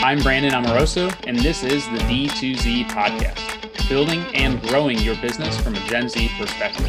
I'm Brandon Amoroso, and this is the D2Z podcast, building and growing your business from a Gen Z perspective.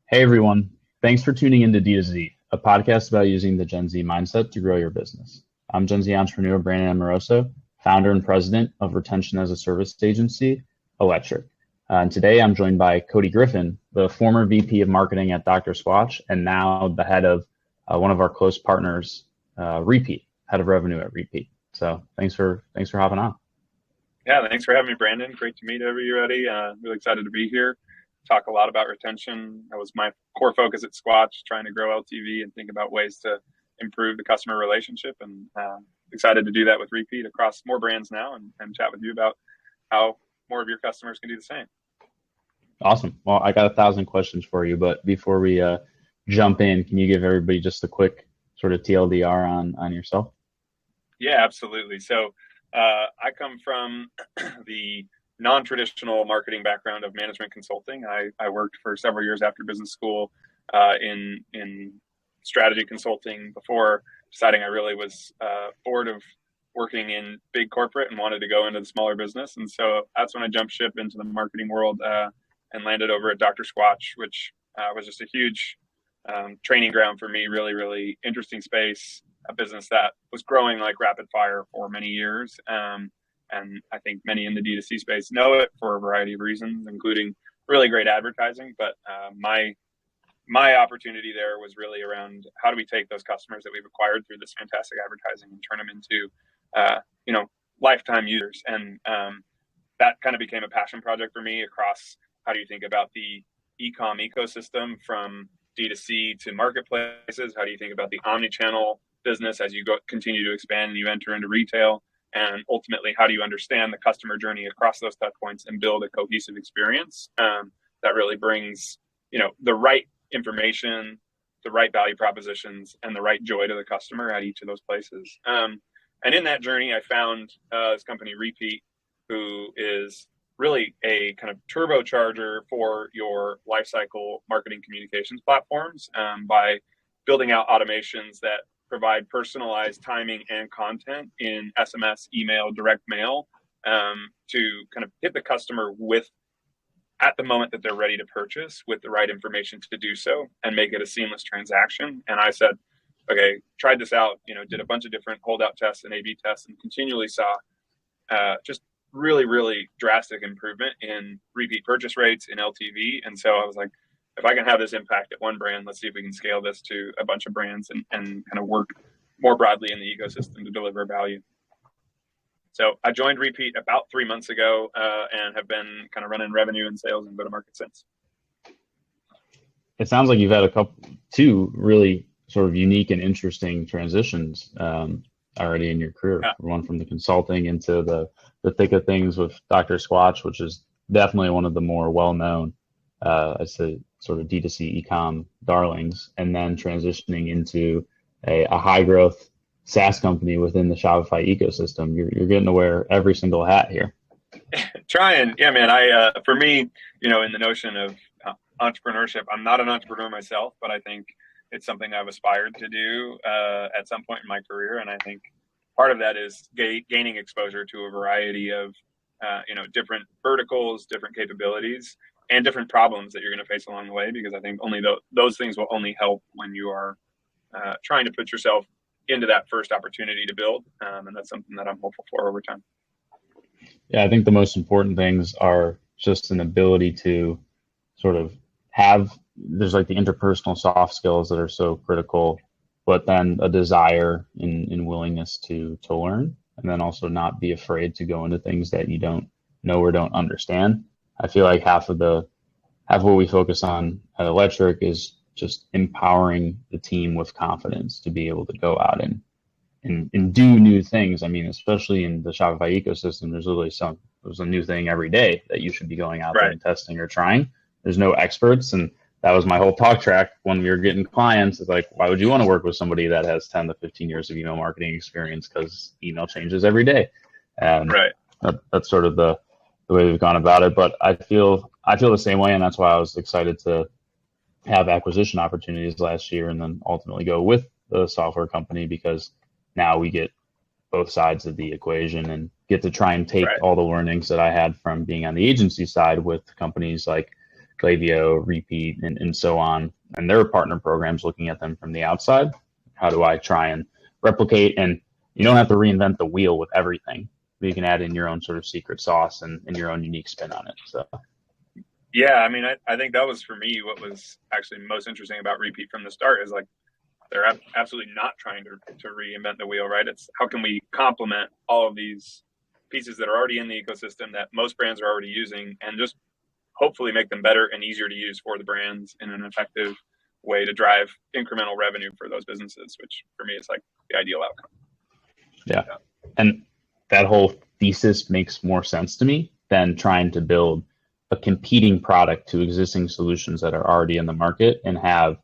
Hey everyone, thanks for tuning in to D2Z, a podcast about using the Gen Z mindset to grow your business. I'm Gen Z entrepreneur Brandon Amoroso, founder and president of retention as a service agency, Electric. And today I'm joined by Cody Griffin, the former VP of marketing at Dr Squatch, and now the head of one of our close partners, Repeat, head of revenue at Repeat. So thanks for hopping on. Yeah, thanks for having me, Brandon. Great to meet everybody. Really excited to be here. Talk a lot about retention. That was my core focus at Squatch, trying to grow LTV and think about ways to improve the customer relationship. And excited to do that with Repeat across more brands now and chat with you about how more of your customers can do the same. Awesome. Well, I got 1,000 questions for you, but before we jump in, can you give everybody just a quick sort of TLDR on yourself? Yeah, absolutely. So I come from the non-traditional marketing background of management consulting. I worked for several years after business school in strategy consulting before deciding I really was bored of working in big corporate and wanted to go into the smaller business. And so that's when I jumped ship into the marketing world and landed over at Dr Squatch, which was just a huge training ground for me. Really, really interesting space, a business that was growing like rapid fire for many years. And I think many in the D2C space know it for a variety of reasons, including really great advertising. But my opportunity there was really around how do we take those customers that we've acquired through this fantastic advertising and turn them into lifetime users. And that kind of became a passion project for me across how do you think about the e-com ecosystem from D2C to marketplaces? How do you think about the omni-channel business as you continue to expand and you enter into retail? And ultimately, how do you understand the customer journey across those touch points and build a cohesive experience that really brings, the right information, the right value propositions, and the right joy to the customer at each of those places. And in that journey, I found this company, Repeat, who is really a kind of turbocharger for your lifecycle marketing communications platforms by building out automations that provide personalized timing and content in SMS, email, direct mail to kind of hit the customer at the moment that they're ready to purchase with the right information to do so and make it a seamless transaction. And I said, okay, tried this out, did a bunch of different holdout tests and A/B tests and continually saw just really, really drastic improvement in repeat purchase rates in LTV. And so I was like, if I can have this impact at one brand, let's see if we can scale this to a bunch of brands and kind of work more broadly in the ecosystem to deliver value. So I joined Repeat about 3 months ago and have been kind of running revenue and sales and go-to-market since. It sounds like you've had two really sort of unique and interesting transitions already in your career. Yeah. One from the consulting into the thick of things with Dr. Squatch, which is definitely one of the more well-known, I'd say, sort of D2C e-com darlings, and then transitioning into a high-growth SaaS company within the Shopify ecosystem. You're getting to wear every single hat here. Trying. Yeah, man. For me, in the notion of entrepreneurship, I'm not an entrepreneur myself, but I think it's something I've aspired to do at some point in my career. And I think part of that is gaining exposure to a variety of, different verticals, different capabilities, and different problems that you're going to face along the way, because I think only those things will only help when you are trying to put yourself into that first opportunity to build. And that's something that I'm hopeful for over time. Yeah, I think the most important things are just an ability to sort of there's like the interpersonal soft skills that are so critical, but then a desire in willingness to learn, and then also not be afraid to go into things that you don't know or don't understand. I feel like half of what we focus on at Electric is just empowering the team with confidence to be able to go out and do new things. I mean, especially in the Shopify ecosystem, there's a new thing every day that you should be going out there and testing or trying. There's no experts, and that was my whole talk track when we were getting clients. It's like, why would you want to work with somebody that has 10 to 15 years of email marketing experience? Because email changes every day. And that's sort of the way we've gone about it. But I feel I feel the same way, and that's why I was excited to have acquisition opportunities last year and then ultimately go with the software company, because now we get both sides of the equation and get to try and take Right. all the learnings that I had from being on the agency side with companies like Klaviyo, Repeat, and so on, and their partner programs, looking at them from the outside. How do I try and replicate? And you don't have to reinvent the wheel with everything. You can add in your own sort of secret sauce and your own unique spin on it. So Yeah, I mean, I think that was for me what was actually most interesting about Repeat from the start is like they're absolutely not trying to reinvent the wheel, right? It's how can we complement all of these pieces that are already in the ecosystem that most brands are already using, and just hopefully make them better and easier to use for the brands in an effective way to drive incremental revenue for those businesses, which for me is like the ideal outcome. yeah. And that whole thesis makes more sense to me than trying to build a competing product to existing solutions that are already in the market and have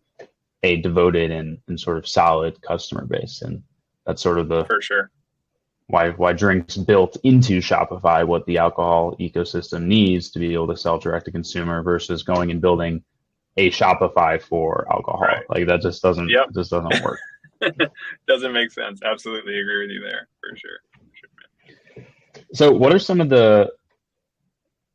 a devoted and sort of solid customer base. And that's sort of the For sure. why drinks built into Shopify what the alcohol ecosystem needs to be able to sell direct to consumer versus going and building a Shopify for alcohol. Right. Like that just doesn't work. Doesn't make sense. Absolutely agree with you there, for sure. So what are some of the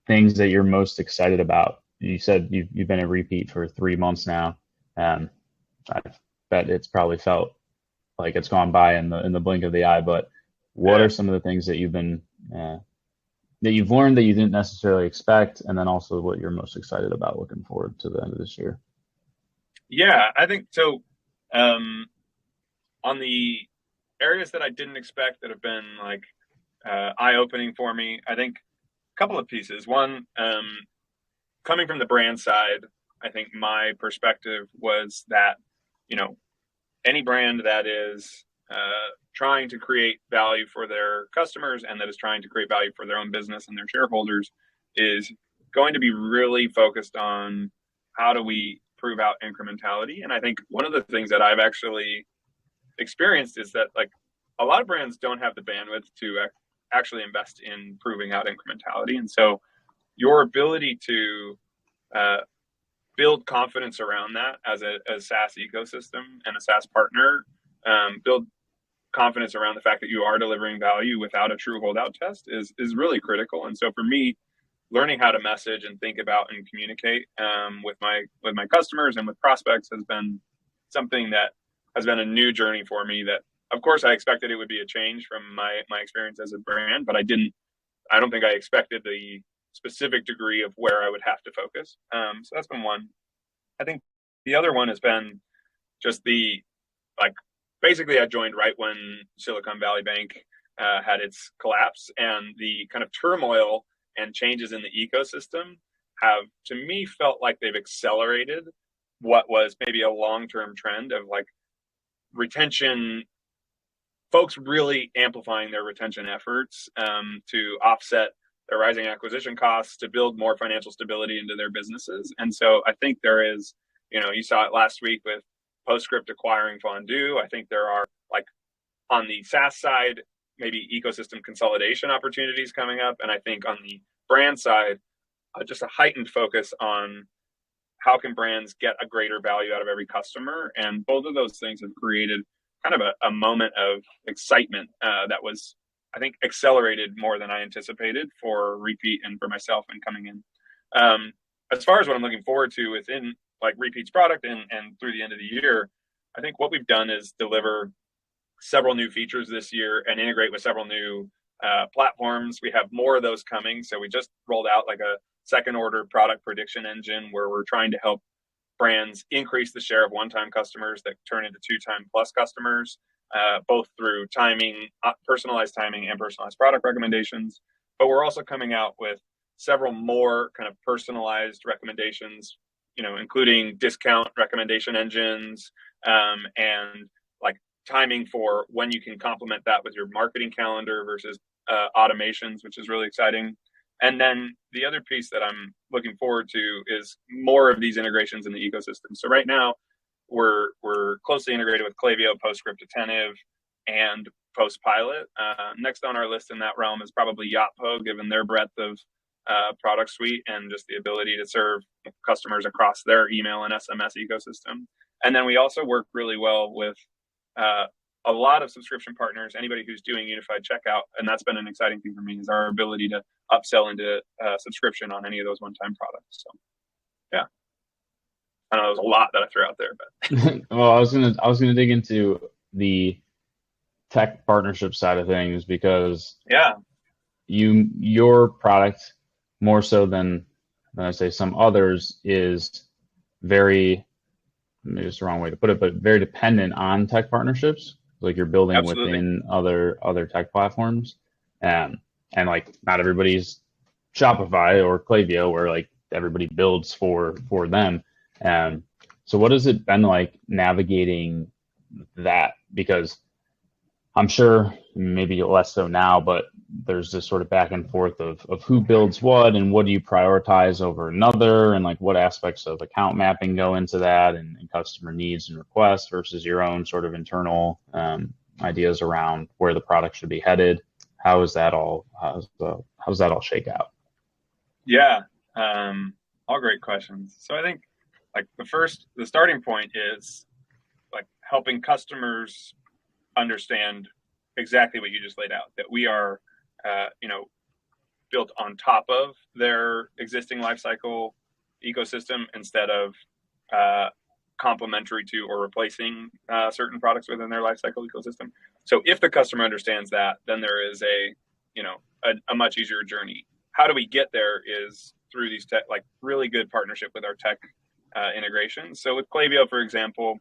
things that you're most excited about? You said you've been at Repeat for 3 months now. I bet it's probably felt like it's gone by in the blink of the eye. But what are some of the things that you've been that you've learned that you didn't necessarily expect, and then also what you're most excited about looking forward to the end of this year? Yeah, I think so. On the areas that I didn't expect that have been like eye-opening for me, I think a couple of pieces. One, coming from the brand side, I think my perspective was that, any brand that is trying to create value for their customers and that is trying to create value for their own business and their shareholders is going to be really focused on how do we prove out incrementality. And I think one of the things that I've actually experienced is that like a lot of brands don't have the bandwidth to actually invest in proving out incrementality. And so your ability to build confidence around that as a SaaS ecosystem and a SaaS partner, build confidence around the fact that you are delivering value without a true holdout test is really critical. And so for me, learning how to message and think about and communicate with my customers and with prospects has been something that has been a new journey for me. That of course I expected it would be a change from my experience as a brand, but I don't think I expected the specific degree of where I would have to focus. So that's been one. I think the other one has been just basically I joined right when Silicon Valley Bank had its collapse, and the kind of turmoil and changes in the ecosystem have, to me, felt like they've accelerated what was maybe a long-term trend of like retention, folks really amplifying their retention efforts to offset their rising acquisition costs, to build more financial stability into their businesses. And so I think there is, you saw it last week with Postscript acquiring Fondue. I think there are, like, on the SaaS side, maybe ecosystem consolidation opportunities coming up. And I think on the brand side, just a heightened focus on how can brands get a greater value out of every customer. And both of those things have created kind of a moment of excitement that was, I think, accelerated more than I anticipated for Repeat and for myself and coming in. As far as what I'm looking forward to within like Repeat's product and through the end of the year, I think what we've done is deliver several new features this year and integrate with several new platforms. We have more of those coming. So we just rolled out like a second order product prediction engine where we're trying to help brands increase the share of one-time customers that turn into two-time plus customers, both through timing, personalized timing and personalized product recommendations. But we're also coming out with several more kind of personalized recommendations, including discount recommendation engines and like timing for when you can complement that with your marketing calendar versus automations, which is really exciting. And then the other piece that I'm looking forward to is more of these integrations in the ecosystem. So right now we're closely integrated with Klaviyo, Postscript, Attentive, and Postpilot. Next on our list in that realm is probably Yotpo, given their breadth of product suite and just the ability to serve customers across their email and SMS ecosystem. And then we also work really well with a lot of subscription partners, anybody who's doing unified checkout. And that's been an exciting thing for me, is our ability to upsell into subscription on any of those one-time products. So yeah, I know there's a lot that I threw out there, but well, I was gonna dig into the tech partnership side of things, because your product, more so than I say some others, is very, maybe it's the wrong way to put it, but very dependent on tech partnerships. Like you're building Absolutely. within other tech platforms, and like not everybody's Shopify or Klaviyo, where like everybody builds for them. So what has it been like navigating that? Because I'm sure maybe less so now, but there's this sort of back and forth of who builds what and what do you prioritize over another, and like what aspects of account mapping go into that, and customer needs and requests versus your own sort of internal ideas around where the product should be headed. How does that all shake out? Yeah, all great questions. So I think like the starting point is like helping customers understand exactly what you just laid out, that we are built on top of their existing lifecycle ecosystem instead of complementary to or replacing certain products within their lifecycle ecosystem. So if the customer understands that, then there is a much easier journey. How do we get there is through these really good partnership with our tech integrations. So with Klaviyo, for example,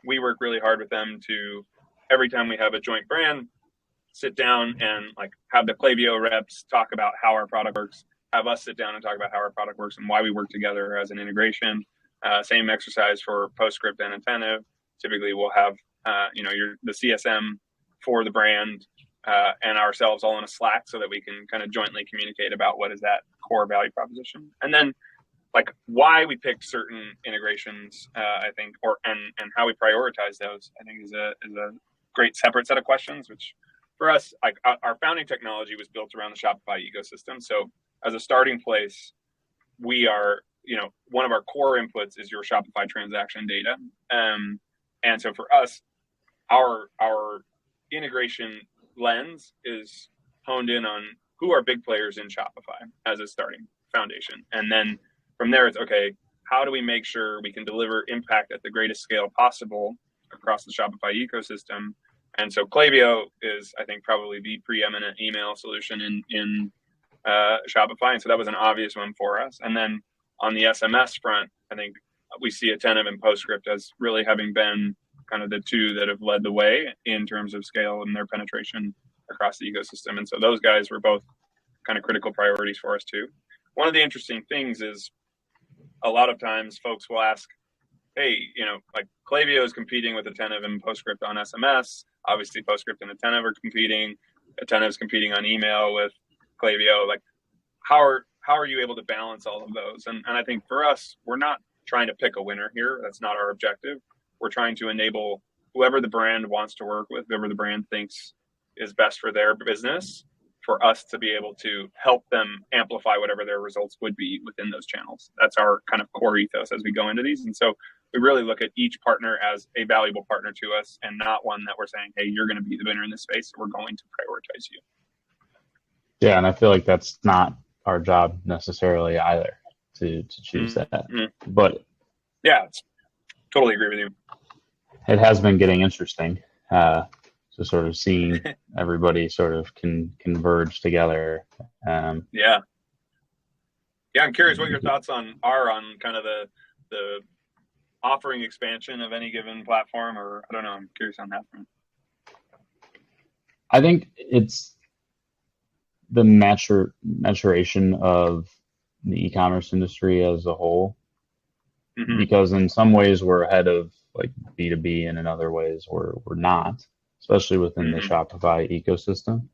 we work really hard with them to, every time we have a joint brand, sit down and like have the Klaviyo reps talk about how our product works, have us sit down and talk about how our product works and why we work together as an integration. Same exercise for PostScript and Attentive. Typically we'll have the CSM for the brand and ourselves all in a Slack, so that we can kind of jointly communicate about what is that core value proposition. And then like why we picked certain integrations, I think, and how we prioritize those, I think is a great separate set of questions, which for us, like our founding technology was built around the Shopify ecosystem. So as a starting place, we are, one of our core inputs is your Shopify transaction data. And so for us, our integration lens is honed in on who are big players in Shopify as a starting foundation. And then from there, it's okay, how do we make sure we can deliver impact at the greatest scale possible across the Shopify ecosystem? And so Klaviyo is, I think, probably the preeminent email solution in Shopify. And so that was an obvious one for us. And then on the SMS front, I think we see Attentive and PostScript as really having been kind of the two that have led the way in terms of scale and their penetration across the ecosystem. And so those guys were both kind of critical priorities for us too. One of the interesting things is a lot of times folks will ask, hey, like Klaviyo is competing with Attentive and PostScript on SMS. Obviously, PostScript and Attentive are competing. Attentive is competing on email with Klaviyo. Like, how are you able to balance all of those? And I think for us, we're not trying to pick a winner here. That's not our objective. We're trying to enable whoever the brand wants to work with, whoever the brand thinks is best for their business, for us to be able to help them amplify whatever their results would be within those channels. That's our kind of core ethos as we go into these. And so we really look at each partner as a valuable partner to us, and not one that we're saying, hey, you're going to be the winner in this space, so we're going to prioritize you. Yeah, and I feel like that's not our job necessarily either, to choose that. But yeah, totally agree with you. It has been getting interesting. So sort of seeing everybody sort of converge together. Yeah, I'm curious what your thoughts are on kind of the offering expansion of any given platform, or I don't know. I'm curious on that front. I think it's the maturation of the e-commerce industry as a whole, because in some ways we're ahead of like B2B, and in other ways we're not, especially within the Shopify ecosystem.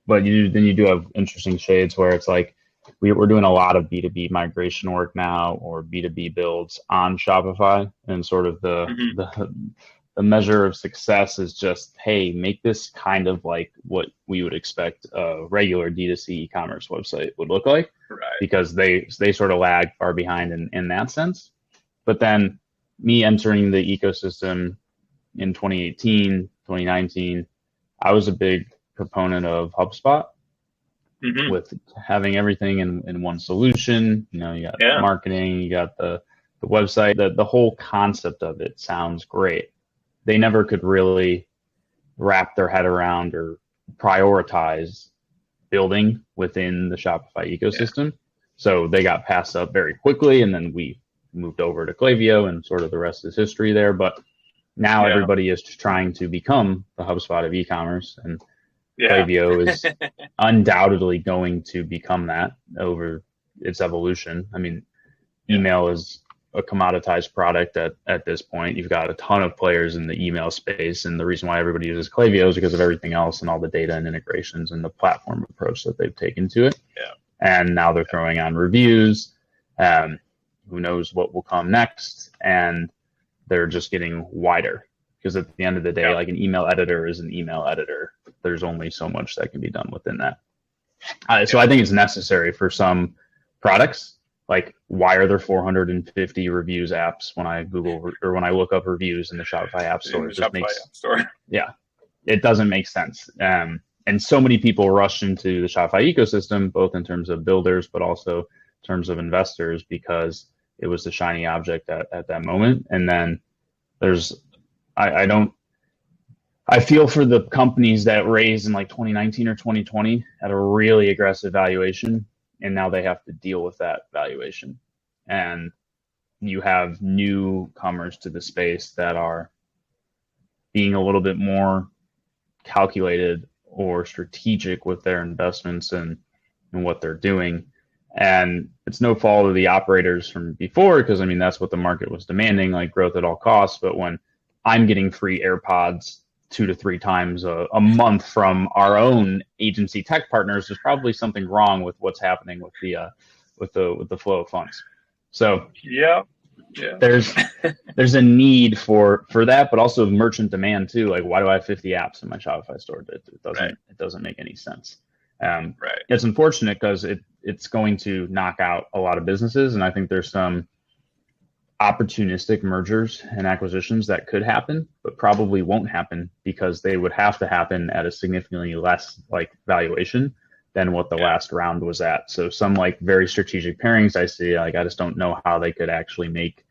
But you do have interesting shades where it's like we're doing a lot of B2B migration work now, or B2B builds on Shopify, and sort of the the measure of success is just, hey, make this kind of like what we would expect a regular D2C e-commerce website would look like, Right. because they sort of lag far behind in that sense. But then me entering the ecosystem in 2018, 2019, I was a big proponent of HubSpot. Mm-hmm. With having everything in one solution. You know, you got marketing, you got the website, the whole concept of it sounds great. They never could really wrap their head around or prioritize building within the Shopify ecosystem. So they got passed up very quickly, and then we moved over to Klaviyo, and sort of the rest is history there. But now everybody is trying to become the HubSpot of e-commerce, and Klaviyo is undoubtedly going to become that over its evolution. I mean, email is a commoditized product at this point. You've got a ton of players in the email space, and the reason why everybody uses Klaviyo is because of everything else and all the data and integrations and the platform approach that they've taken to it. And now they're throwing on reviews. Who knows what will come next? And they're just getting wider. Because at the end of the day, like an email editor is an email editor. There's only so much that can be done within that. So I think it's necessary for some products. Like, why are there 450 reviews apps when I Google or when I look up reviews in the Shopify App Store? It doesn't make sense. And so many people rush into the Shopify ecosystem, both in terms of builders, but also in terms of investors, because it was the shiny object at that moment. And then I feel for the companies that raised in like 2019 or 2020 at a really aggressive valuation, and now they have to deal with that valuation. And you have newcomers to the space that are being a little bit more calculated or strategic with their investments and what they're doing. And it's no fault of the operators from before, because I mean, that's what the market was demanding, like growth at all costs. But when I'm getting free AirPods 2 to 3 times a month from our own agency tech partners, there's probably something wrong with what's happening with the flow of funds. So there's a need for that, but also merchant demand too. Like, why do I have 50 apps in my Shopify store? It doesn't make any sense. It's unfortunate because it's going to knock out a lot of businesses, and I think there's some opportunistic mergers and acquisitions that could happen, but probably won't happen, because they would have to happen at a significantly less like valuation than what the last round was at. So some like very strategic pairings I see, like, I just don't know how they could actually make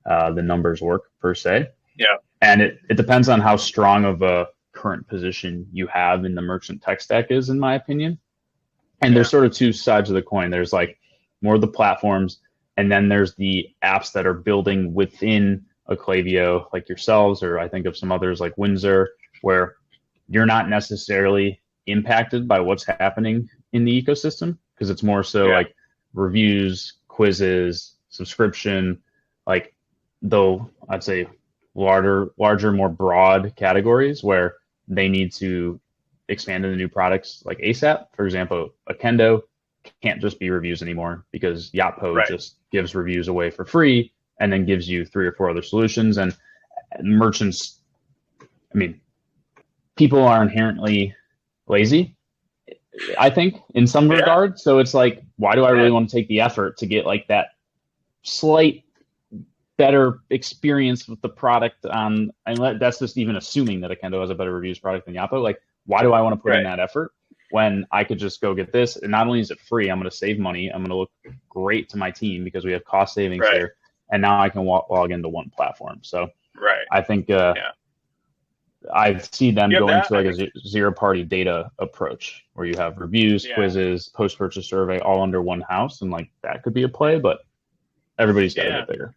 the numbers work per se. And it depends on how strong of a current position you have in the merchant tech stack is, in my opinion. And there's sort of two sides of the coin. There's like more of the platforms, and then there's the apps that are building within a Klaviyo, like yourselves, or I think of some others like Windsor, where you're not necessarily impacted by what's happening in the ecosystem, because it's more so like reviews, quizzes, subscription, like, though I'd say larger, more broad categories where they need to expand into new products like ASAP. For example, Akendo can't just be reviews anymore, because Yotpo just gives reviews away for free and then gives you 3 or 4 other solutions. And merchants, I mean, people are inherently lazy, I think, in some regard. So it's like, why do I really want to take the effort to get like that slight better experience with the product on, and that's just even assuming that Akendo has a better reviews product than Yotpo. Like, why do I want to put in that effort when I could just go get this? And not only is it free, I'm going to save money, I'm going to look great to my team because we have cost savings here, and now I can log into one platform. So I think I see them going to like a zero-party data approach, where you have reviews, quizzes, post-purchase survey all under one house, and like that could be a play, but everybody's got to get bigger.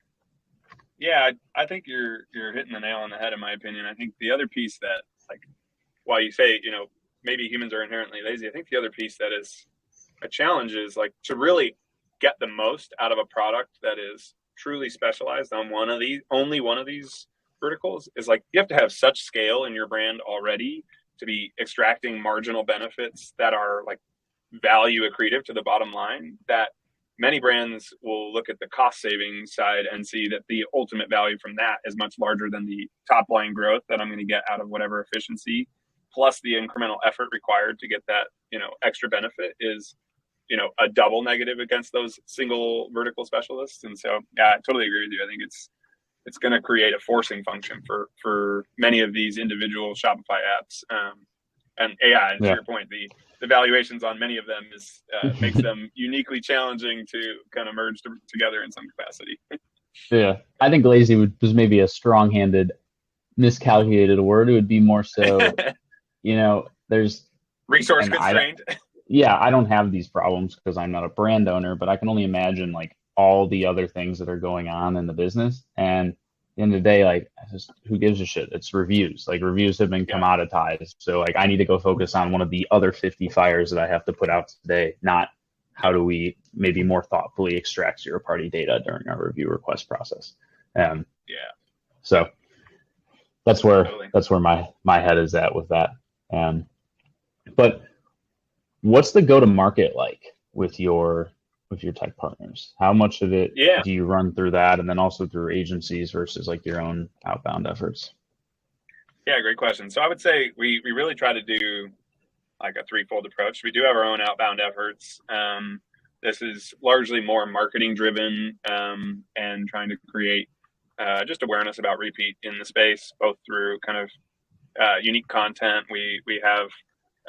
Yeah, I think you're hitting the nail on the head, in my opinion. I think the other piece that, like, while you say, you know, maybe humans are inherently lazy, I think the other piece that is a challenge is, like, to really get the most out of a product that is truly specialized on only one of these verticals, is like, you have to have such scale in your brand already to be extracting marginal benefits that are like value accretive to the bottom line, that many brands will look at the cost savings side and see that the ultimate value from that is much larger than the top line growth that I'm going to get out of whatever efficiency, plus the incremental effort required to get that, extra benefit is, a double negative against those single vertical specialists. And so, yeah, I totally agree with you. I think it's going to create a forcing function for many of these individual Shopify apps. And to your point, the valuations on many of them makes them uniquely challenging to kind of merge together in some capacity. Yeah, I think lazy was maybe a strong-handed, miscalculated word. It would be more so, there's resource constrained. I don't have these problems because I'm not a brand owner, but I can only imagine like all the other things that are going on in the business. And at the end of the day, like, who gives a shit? It's reviews. Like, reviews have been commoditized. So like, I need to go focus on one of the other 50 fires that I have to put out today, not how do we maybe more thoughtfully extract zero-party data during our review request process. So that's where my head is at with that. But what's the go-to-market like with your tech partners? How much of it do you run through that, and then also through agencies versus like your own outbound efforts? Yeah, great question. So I would say we really try to do like a threefold approach. We do have our own outbound efforts. This is largely more marketing driven, and trying to create just awareness about repeat in the space, both through kind of unique content. We have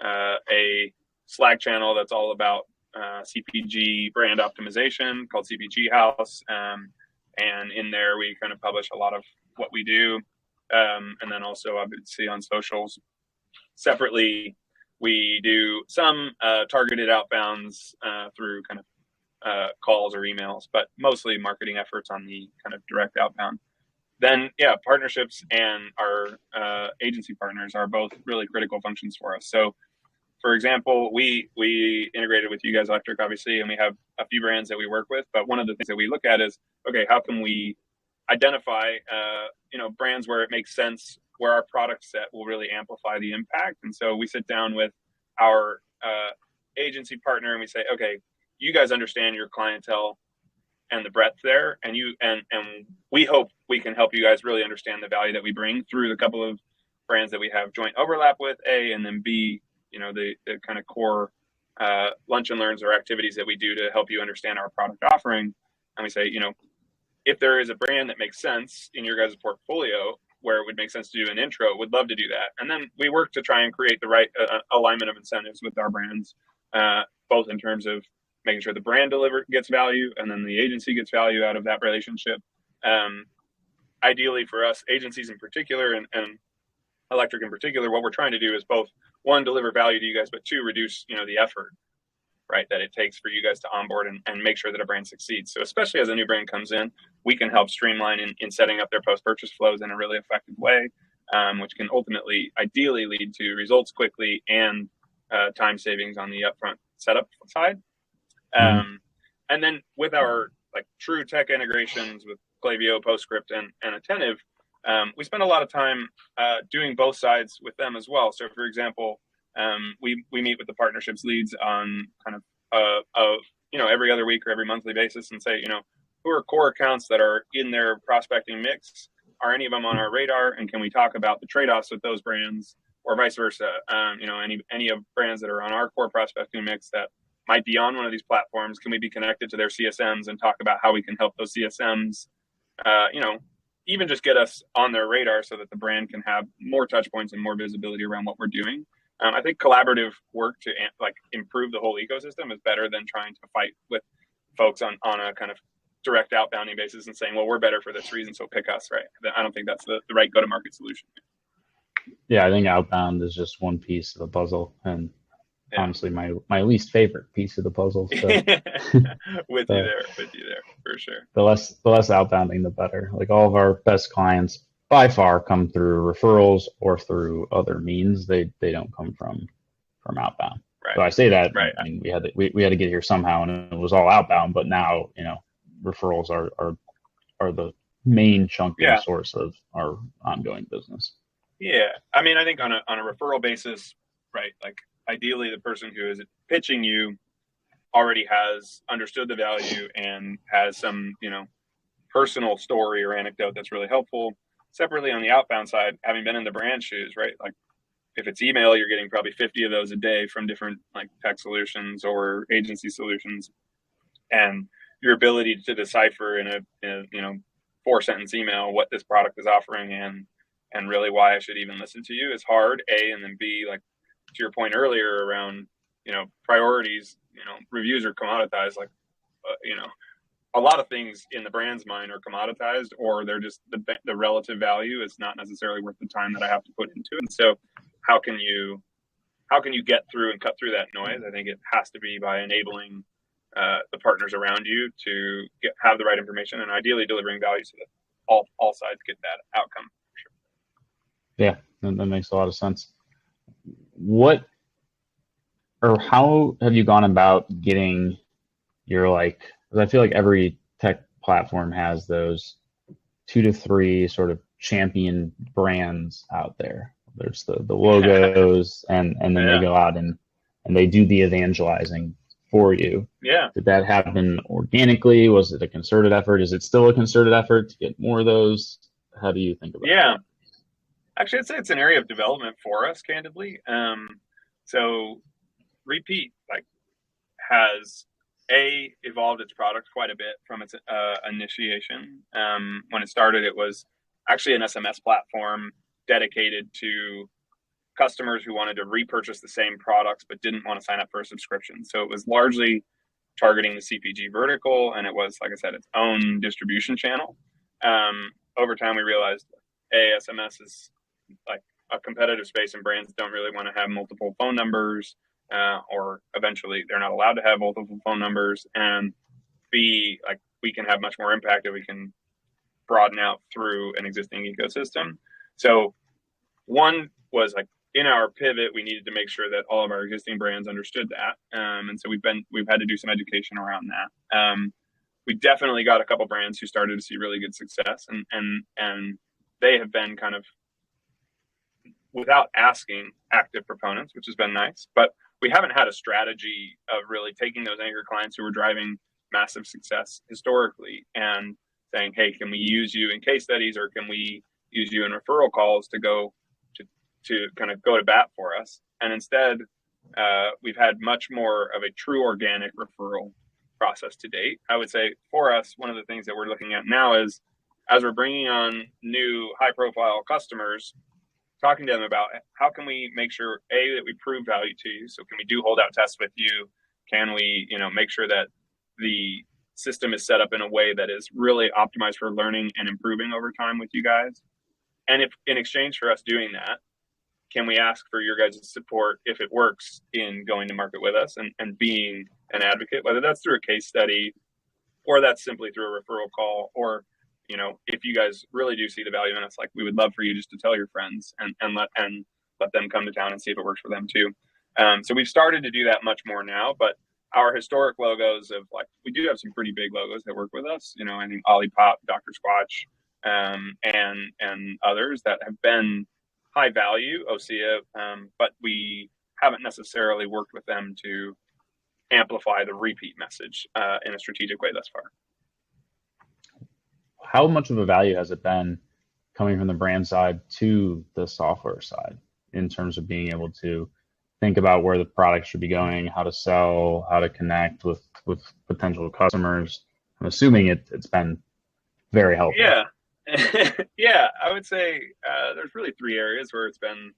a Slack channel that's all about CPG brand optimization called CPG House. And in there, we kind of publish a lot of what we do. And then also, obviously, on socials. Separately, we do some targeted outbounds through kind of calls or emails, but mostly marketing efforts on the kind of direct outbound. Then, partnerships and our agency partners are both really critical functions for us. So, for example, we integrated with You Guys Electric, obviously, and we have a few brands that we work with. But one of the things that we look at is, okay, how can we identify, brands where it makes sense, where our product set will really amplify the impact. And so we sit down with our agency partner and we say, okay, you guys understand your clientele and the breadth there, and we hope we can help you guys really understand the value that we bring through the couple of brands that we have joint overlap with, A, and then B, the kind of core lunch and learns or activities that we do to help you understand our product offering. And we say, if there is a brand that makes sense in your guys' portfolio where it would make sense to do an intro, would love to do that. And then we work to try and create the right alignment of incentives with our brands, both in terms of making sure the brand gets value and then the agency gets value out of that relationship. Ideally for us, agencies in particular and Electric in particular, what we're trying to do is both, one, deliver value to you guys, but two, reduce, the effort, right, that it takes for you guys to onboard and make sure that a brand succeeds. So especially as a new brand comes in, we can help streamline in setting up their post-purchase flows in a really effective way, which can ultimately, ideally lead to results quickly and time savings on the upfront setup side. And then with our true tech integrations with Klaviyo, PostScript, and Attentive, we spend a lot of time doing both sides with them as well. So, for example, we meet with the partnerships leads on kind of every other week or every monthly basis and say, who are core accounts that are in their prospecting mix? Are any of them on our radar? And can we talk about the trade-offs with those brands, or vice versa? Any of brands that are on our core prospecting mix that might be on one of these platforms, can we be connected to their CSMs and talk about how we can help those CSMs, even just get us on their radar so that the brand can have more touch points and more visibility around what we're doing. I think collaborative work to improve the whole ecosystem is better than trying to fight with folks on a kind of direct outbounding basis and saying, well, we're better for this reason, so pick us, right? I don't think that's the right go-to-market solution. Yeah, I think outbound is just one piece of the puzzle, and honestly, my least favorite piece of the puzzle. So. with you there, for sure. The less outbounding, the better. Like, all of our best clients by far come through referrals or through other means. They don't come from outbound. Right. So I say that, right. I mean, we had to get here somehow, and it was all outbound. But now, referrals are the main chunk and source of our ongoing business. Yeah, I mean, I think on a referral basis, right? Like, ideally, the person who is pitching you already has understood the value and has some, personal story or anecdote that's really helpful. Separately, on the outbound side, having been in the brand shoes, right? Like if it's email, you're getting probably 50 of those a day from different like tech solutions or agency solutions. And your ability to decipher in a 4-sentence email what this product is offering and really why I should even listen to you is hard, A, and then B, like to your point earlier around, priorities, reviews are commoditized. Like, a lot of things in the brand's mind are commoditized, or they're just the relative value is not necessarily worth the time that I have to put into it. And so how can you get through and cut through that noise? I think it has to be by enabling the partners around you to have the right information and ideally delivering value so that all sides get that outcome. For sure. Yeah, that makes a lot of sense. What or how have you gone about getting your because I feel like every tech platform has those 2 to 3 sort of champion brands out there. There's the logos and then they go out and they do the evangelizing for you. Yeah. Did that happen organically? Was it a concerted effort? Is it still a concerted effort to get more of those? How do you think about that? Actually, I'd say it's an area of development for us, candidly. So Repeat has evolved its product quite a bit from its initiation. When it started, it was actually an SMS platform dedicated to customers who wanted to repurchase the same products but didn't want to sign up for a subscription. So it was largely targeting the CPG vertical, and it was, like I said, its own distribution channel. Over time, we realized SMS is like a competitive space, and brands don't really want to have multiple phone numbers, or eventually they're not allowed to have multiple phone numbers. And B, like we can have much more impact if we can broaden out through an existing ecosystem. So one was like in our pivot, we needed to make sure that all of our existing brands understood that. And so we've had to do some education around that. We definitely got a couple brands who started to see really good success, and they have been kind of, without asking, active proponents, which has been nice. But we haven't had a strategy of really taking those anchor clients who were driving massive success historically and saying, hey, can we use you in case studies, or can we use you in referral calls to go to kind of go to bat for us? And instead, we've had much more of a true organic referral process to date. I would say for us, one of the things that we're looking at now is, as we're bringing on new high profile customers, talking to them about how can we make sure, A, that we prove value to you. So can we do holdout tests with you? Can we, make sure that the system is set up in a way that is really optimized for learning and improving over time with you guys? And if in exchange for us doing that, can we ask for your guys' support if it works in going to market with us and being an advocate, whether that's through a case study or that's simply through a referral call, or if you guys really do see the value in us, like we would love for you just to tell your friends and let them come to town and see if it works for them too. So we've started to do that much more now, but our historic logos of we do have some pretty big logos that work with us. I think Olipop, Dr Squatch, and others that have been high value, OSEA, but we haven't necessarily worked with them to amplify the repeat message in a strategic way thus far. How much of a value has it been coming from the brand side to the software side in terms of being able to think about where the product should be going, how to sell, how to connect with potential customers? I'm assuming it's been very helpful. Yeah. Yeah, I would say there's really 3 areas where it's been,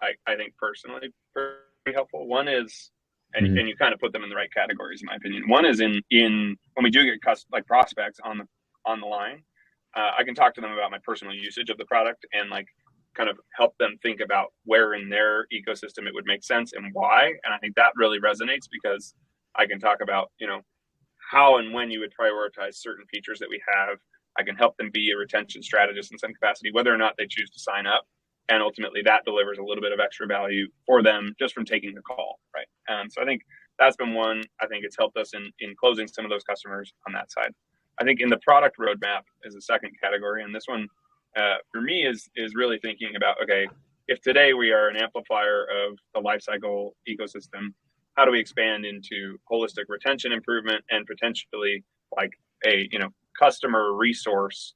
I think personally, very helpful. One is, and you kind of put them in the right categories, in my opinion. One is in when we do get prospects on the line, I can talk to them about my personal usage of the product and kind of help them think about where in their ecosystem it would make sense and why. And I think that really resonates because I can talk about, how and when you would prioritize certain features that we have. I can help them be a retention strategist in some capacity, whether or not they choose to sign up. And ultimately that delivers a little bit of extra value for them just from taking the call, right? So I think that's been one. I think it's helped us in closing some of those customers on that side. I think in the product roadmap is the second category. And this one for me is really thinking about, okay, if today we are an amplifier of the lifecycle ecosystem, how do we expand into holistic retention improvement and potentially like a, customer resource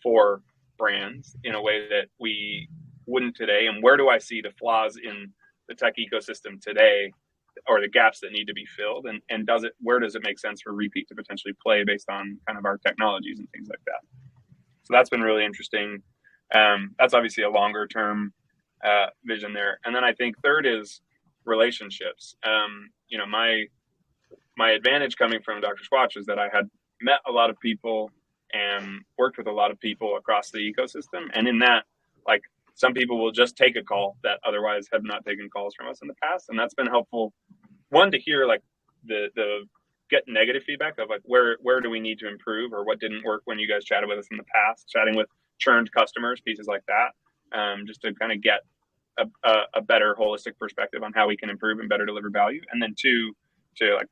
for brands in a way that we wouldn't today? And where do I see the flaws in the tech ecosystem today, or the gaps that need to be filled? And where does it make sense for Repeat to potentially play based on kind of our technologies and things like that? So that's been really interesting. That's obviously a longer term vision there. And then I think third is relationships. My advantage coming from Dr. Squatch is that I had met a lot of people and worked with a lot of people across the ecosystem. And in that, like, some people will just take a call that otherwise have not taken calls from us in the past. And that's been helpful. One, to hear like the get negative feedback of like, where do we need to improve, or what didn't work when you guys chatted with us in the past, chatting with churned customers, pieces like that, just to kind of get a better holistic perspective on how we can improve and better deliver value. And then two, to like,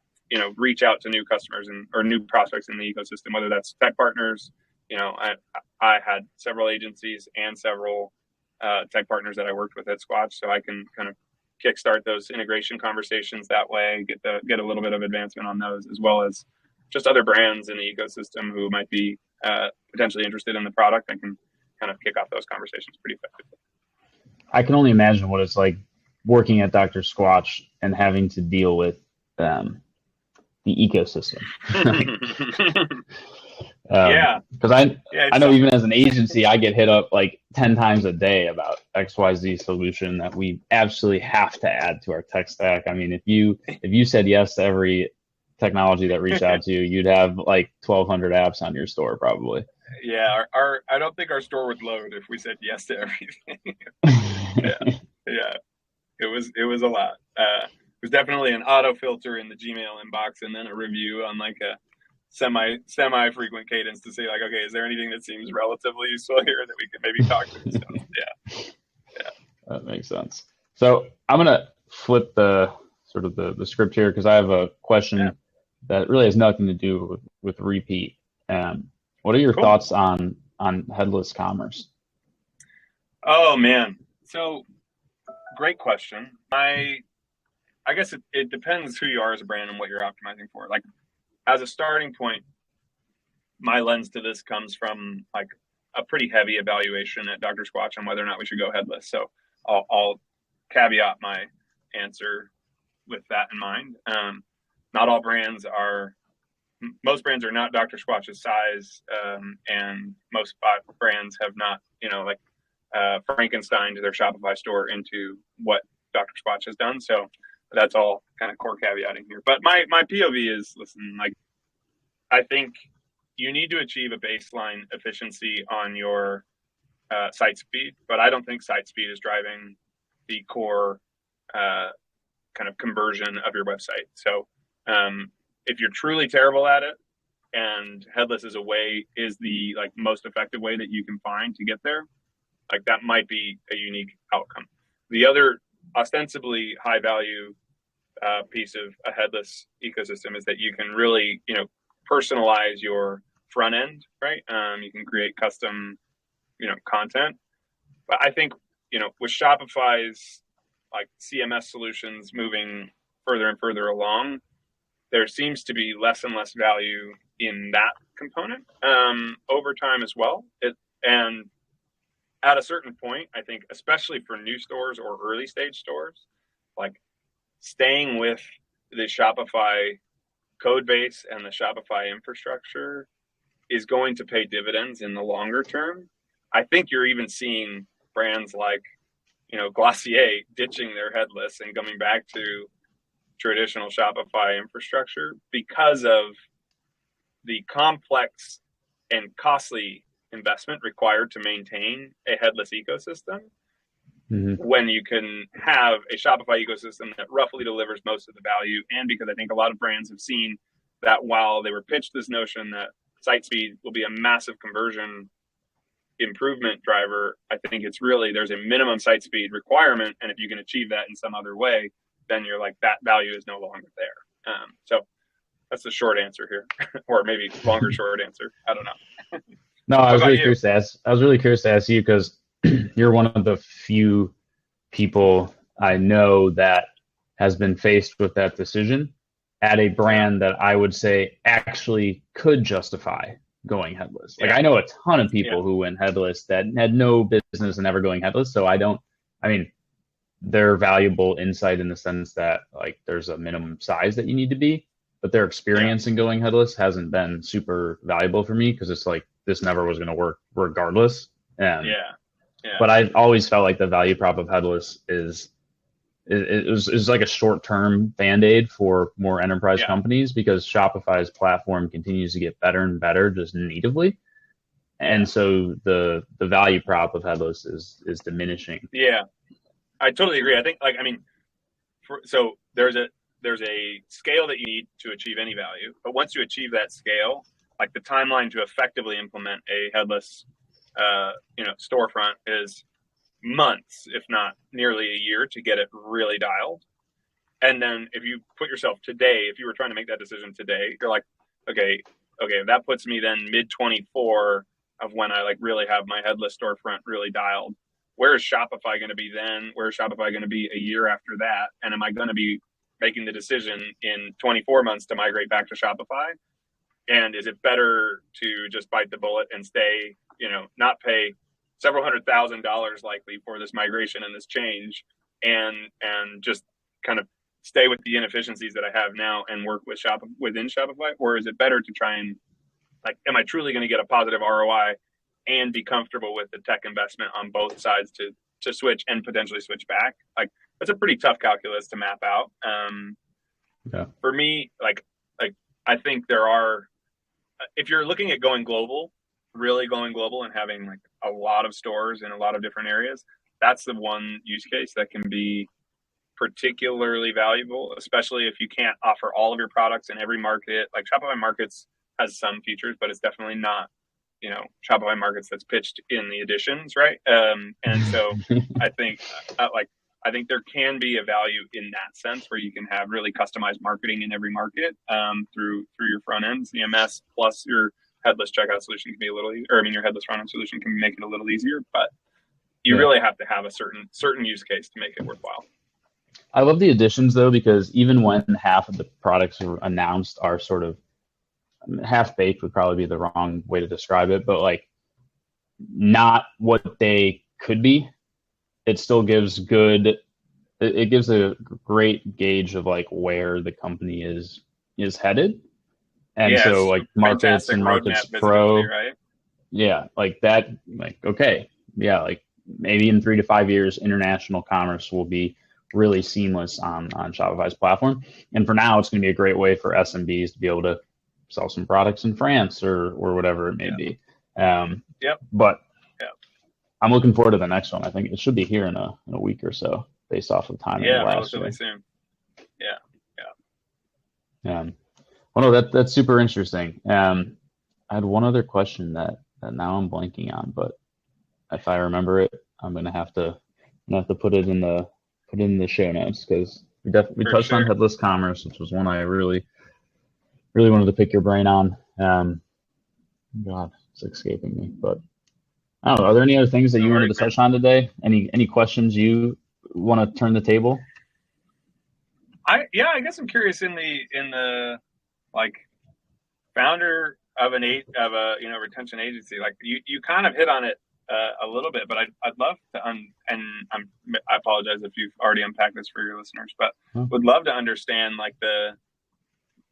reach out to new customers or new prospects in the ecosystem, whether that's tech partners. I had several agencies and several tech partners that I worked with at Squatch, so I can kind of kickstart those integration conversations that way, get a little bit of advancement on those, as well as just other brands in the ecosystem who might be potentially interested in the product. I can kind of kick off those conversations pretty effectively. I can only imagine what it's like working at Dr. Squatch and having to deal with the ecosystem. Because I know even as an agency, I get hit up like 10 times a day about XYZ solution that we absolutely have to add to our tech stack. I mean, if you said yes to every technology that reached out to you, you'd have like 1,200 apps on your store probably. Yeah, I don't think our store would load if we said yes to everything. yeah, it was a lot. It was definitely an auto filter in the Gmail inbox, and then a review on like a semi frequent cadence to say like, okay, is there anything that seems relatively useful here that we can maybe talk to? So, yeah, that makes sense. So I'm gonna flip the sort of the script here, because I have a question that really has nothing to do with Repeat. What are your thoughts on headless commerce? Oh man, so great question. I guess it depends who you are as a brand and what you're optimizing for. Like, as a starting point, my lens to this comes from like a pretty heavy evaluation at Dr. Squatch on whether or not we should go headless. So I'll caveat my answer with that in mind. Not all brands are. Most brands are not Dr. Squatch's size, and most brands have not, Frankensteined their Shopify store into what Dr. Squatch has done. So that's all kind of core caveating here. But my POV is, listen, like, I think you need to achieve a baseline efficiency on your site speed, but I don't think site speed is driving the core kind of conversion of your website. So if you're truly terrible at it, and headless is the like most effective way that you can find to get there, like that might be a unique outcome. The other ostensibly high value piece of a headless ecosystem is that you can really, personalize your front end, right? You can create custom, content. But I think, with Shopify's like CMS solutions moving further and further along, there seems to be less and less value in that component over time as well. And at a certain point, I think, especially for new stores or early stage stores, like staying with the Shopify code base and the Shopify infrastructure is going to pay dividends in the longer term. I think you're even seeing brands like, Glossier ditching their headless and coming back to traditional Shopify infrastructure because of the complex and costly investment required to maintain a headless ecosystem. Mm-hmm. When you can have a Shopify ecosystem that roughly delivers most of the value, and because I think a lot of brands have seen that while they were pitched this notion that site speed will be a massive conversion improvement driver, I think it's really, there's a minimum site speed requirement, and if you can achieve that in some other way, then you're like, that value is no longer there. So that's the short answer here, or maybe longer short answer. I don't know. No, I was really curious to ask you, because you're one of the few people I know that has been faced with that decision at a brand that I would say actually could justify going headless. Like, I know a ton of people who went headless that had no business in ever going headless. So they're valuable insight in the sense that like there's a minimum size that you need to be, but their experience in going headless hasn't been super valuable for me because it's like this never was going to work regardless. But I've always felt like the value prop of headless is like a short-term Band-Aid for more enterprise companies, because Shopify's platform continues to get better and better just natively. And so the value prop of headless is diminishing. Yeah, I totally agree. I think so there's a scale that you need to achieve any value, but once you achieve that scale, like the timeline to effectively implement a headless storefront is months, if not nearly a year, to get it really dialed. And then if you put yourself today, if you were trying to make that decision today, you're like, okay, that puts me then mid 24 of when I like really have my headless storefront really dialed. Where is Shopify going to be then? Where is Shopify going to be a year after that? And am I going to be making the decision in 24 months to migrate back to Shopify? And is it better to just bite the bullet and stay, not pay several $100,000 likely for this migration and this change, and just kind of stay with the inefficiencies that I have now and work within Shopify? Or is it better to try and am I truly going to get a positive ROI and be comfortable with the tech investment on both sides to switch and potentially switch back? Like, that's a pretty tough calculus to map out. For me, I think there are, if you're looking at going global, really going global and having like a lot of stores in a lot of different areas, that's the one use case that can be particularly valuable, especially if you can't offer all of your products in every market. Like Shopify Markets has some features, but it's definitely not, Shopify Markets that's pitched in the editions, right? And so I think there can be a value in that sense where you can have really customized marketing in every market through your front end CMS, plus your headless checkout solution can be a little easier, or your headless front end solution can make it a little easier, but you really have to have a certain use case to make it worthwhile. I love the additions though, because even when half of the products are announced are sort of half-baked would probably be the wrong way to describe it, but like not what they could be, it still gives it gives a great gauge of like where the company is headed. And so like Markets and Markets Pro, right? Yeah, like that, like, okay. Yeah, like maybe in 3 to 5 years, international commerce will be really seamless on Shopify's platform. And for now, it's going to be a great way for SMBs to be able to sell some products in France or whatever it may be. But I'm looking forward to the next one. I think it should be here in a week or so, based off of timing. Relatively soon. Well, no, that's super interesting. I had one other question that now I'm blanking on, but if I remember it, I'm gonna have to put it in the show notes, because we touched on headless commerce, which was one I really wanted to pick your brain on. God, it's escaping me, but I don't know. Are there any other things that you wanted to touch on today? Any questions you want to turn the table? I guess I'm curious in the like founder of a retention agency. Like you kind of hit on it a little bit, but I'd love to I apologize if you've already unpacked this for your listeners, but would love to understand like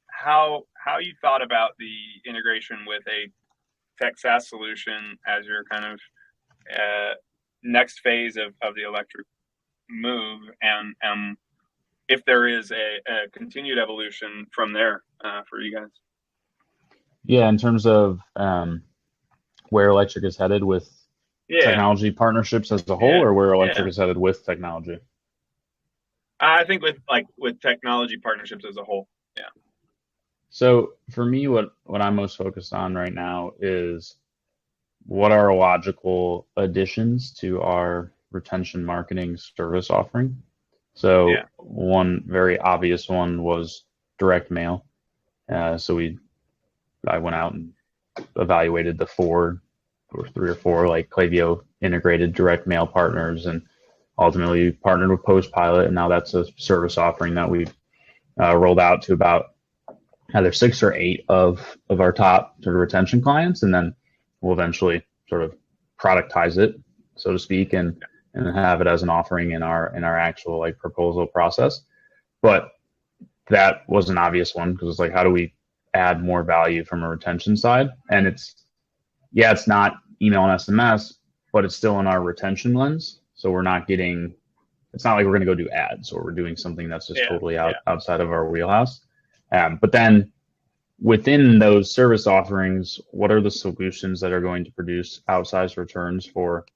how you thought about the integration with a tech SaaS solution as your kind of next phase of the electric move, and if there is a continued evolution from there for you guys. Yeah, in terms of where electric is headed with technology partnerships as a whole, or where electric is headed with technology? I think with technology partnerships as a whole. Yeah. So for me, what I'm most focused on right now is what are logical additions to our retention marketing service offering. So one very obvious one was direct mail. I went out and evaluated the 3 or 4 like Klaviyo integrated direct mail partners, and ultimately we partnered with Postpilot, and now that's a service offering that we've rolled out to about either 6 or 8 of our top sort of retention clients, and then we'll eventually sort of productize it, so to speak, and have it as an offering in our actual like proposal process. But that was an obvious one, because it's like, how do we add more value from a retention side? And it's not email and SMS, but it's still in our retention lens. So we're not getting, it's not like we're going to go do ads, or we're doing something that's just totally outside of our wheelhouse. But then within those service offerings, what are the solutions that are going to produce outsized returns for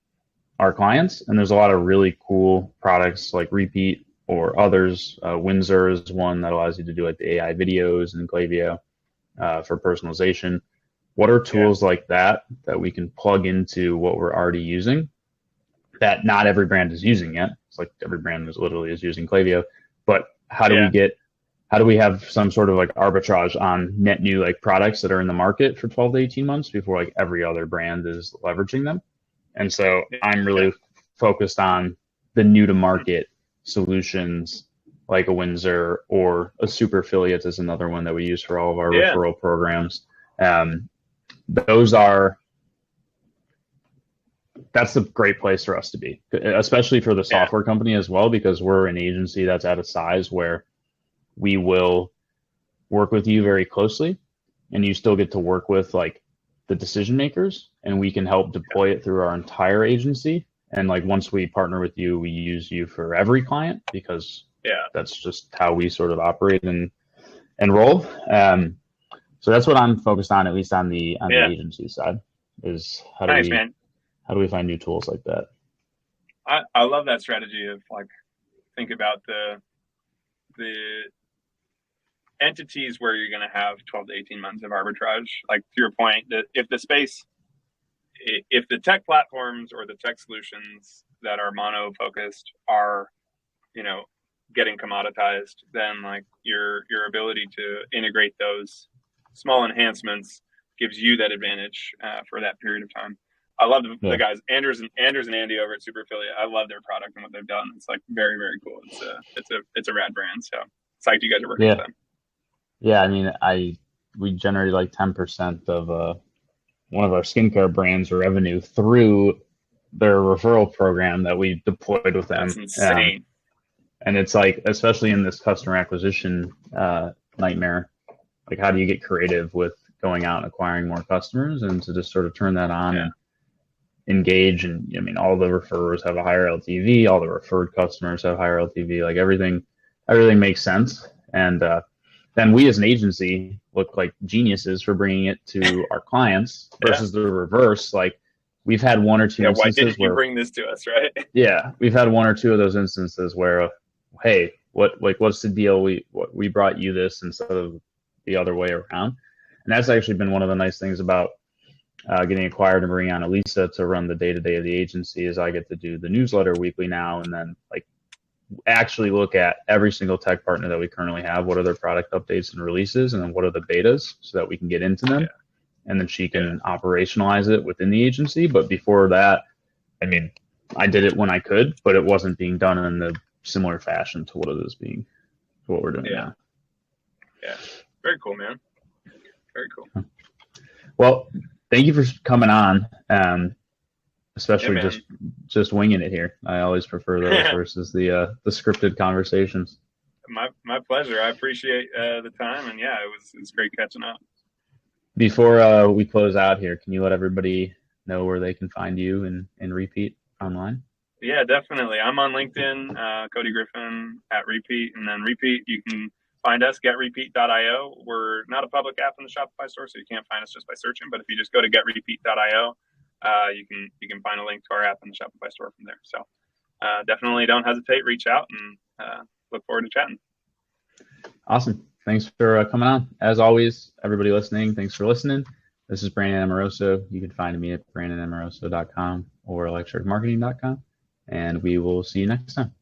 our clients? And there's a lot of really cool products like Repeat or others. Windsor is one that allows you to do like the AI videos, and Klaviyo for personalization. What are tools like that we can plug into what we're already using that not every brand is using yet? It's like every brand is using Klaviyo, but how do we have some sort of like arbitrage on net new like products that are in the market for 12 to 18 months before like every other brand is leveraging them? And so I'm really focused on the new to market solutions like a Windsor, or a Super Affiliates is another one that we use for all of our referral programs. That's a great place for us to be, especially for the software company as well, because we're an agency that's at a size where we will work with you very closely, and you still get to work with like the decision makers, and we can help deploy it through our entire agency. And like, once we partner with you, we use you for every client, because that's just how we sort of operate and roll. So that's what I'm focused on, at least on the agency side, is how do we find new tools like that? I love that strategy of like, think about the entities where you're going to have 12 to 18 months of arbitrage. Like, to your point, that if the tech platforms or the tech solutions that are mono focused are, getting commoditized, then like your ability to integrate those small enhancements gives you that advantage for that period of time. I love the guys, Anders and Andy over at Super Affiliate. I love their product and what they've done. It's like very, very cool. It's a rad brand. So psyched you guys are working with them. Yeah, I mean, we generated like 10% of one of our skincare brands revenue through their referral program that we deployed with them. That's insane. And it's like, especially in this customer acquisition nightmare, like, how do you get creative with going out and acquiring more customers, and to just sort of turn that on and engage? And I mean, all the referrers have a higher LTV, all the referred customers have higher LTV, like everything makes sense. And then we as an agency look like geniuses for bringing it to our clients versus the reverse. Like, we've had one or two instances why didn't you bring this to us, right? Yeah, we've had one or two of those instances where, hey, what's the deal? We brought you this instead of the other way around. And that's actually been one of the nice things about getting acquired and bringing on Elisa to run the day-to-day of the agency, is I get to do the newsletter weekly now, and then like actually look at every single tech partner that we currently have, what are their product updates and releases, and then what are the betas, so that we can get into them. And then she can operationalize it within the agency. But before that, I mean, I did it when I could, but it wasn't being done in the similar fashion to what we're doing now. Yeah. Very cool, man. Very cool. Well, thank you for coming on. Especially just winging it here. I always prefer those versus the scripted conversations. My pleasure. I appreciate the time, and it was great catching up. Before we close out here, can you let everybody know where they can find you and Repeat online? Yeah, definitely. I'm on LinkedIn, Cody Griffin at Repeat, and then Repeat, you can find us, getrepeat.io. We're not a public app in the Shopify store, so you can't find us just by searching, but if you just go to getrepeat.io, you can find a link to our app in the Shopify store from there. So definitely don't hesitate, reach out, and look forward to chatting. Awesome. Thanks for coming on. As always, everybody listening, thanks for listening. This is Brandon Amoroso. You can find me at brandonamoroso.com or electricmarketing.com, and we will see you next time.